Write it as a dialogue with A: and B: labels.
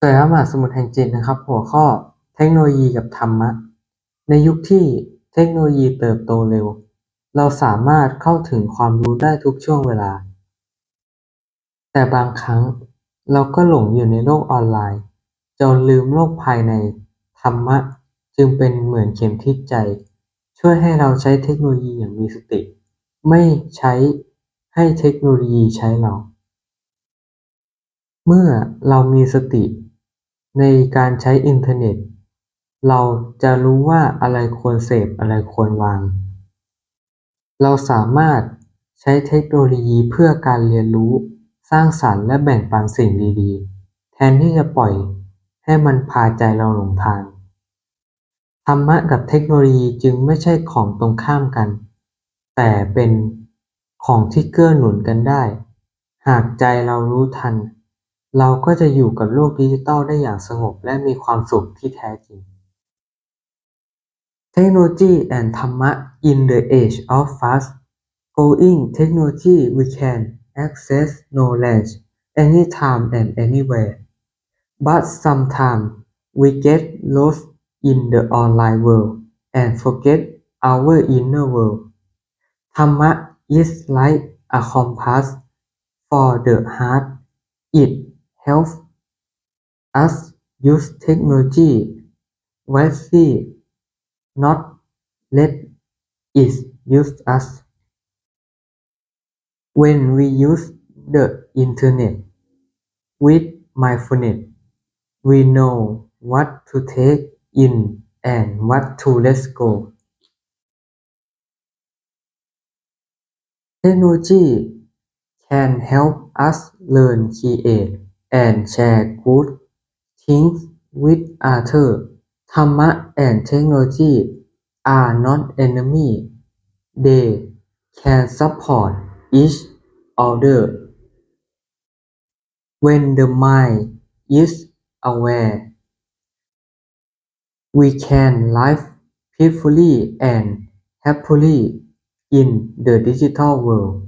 A: สยามมหาสมุทรแห่งจิตนะครับหัวข้อเทคโนโลยีกับธรรมะในยุคที่เทคโนโลยีเติบโตเร็วเราสามารถเข้าถึงความรู้ได้ทุกช่วงเวลาแต่บางครั้งเราก็หลงอยู่ในโลกออนไลน์จนลืมโลกภายในธรรมะจึงเป็นเหมือนเข็มทิศใจช่วยให้เราใช้เทคโนโลยีอย่างมีสติไม่ใช้ให้เทคโนโลยีใช้เราเมื่อเรามีสติในการใช้อินเทอร์เน็ตเราจะรู้ว่าอะไรควรเสพอะไรควรวางเราสามารถใช้เทคโนโลยีเพื่อการเรียนรู้สร้างสรรค์และแบ่งปันสิ่งดีๆแทนที่จะปล่อยให้มันพาใจเราหลงทางธรรมะกับเทคโนโลยีจึงไม่ใช่ของตรงข้ามกันแต่เป็นของที่เกื้อหนุนกันได้หากใจเรารู้ทันเราก็จะอยู่กับโลกดิจิทัลได้อย่างสงบและมีความสุขที่แท้จริง Technology and Dhamma in the age of fast-growing technology we can access knowledge anytime and anywhere. But sometimes we get lost in the online world and forget our inner world. Dhamma is like a compass for the heart. It helps us use technology wisely, not let it use us. When we use the internet with mindfulness, we know what to take in and what to let go. Technology can help us learn, create, and share good things with others. Dhamma and technology are not enemies. They can support each other. When the mind is aware, we can live peacefully and happily in the digital world.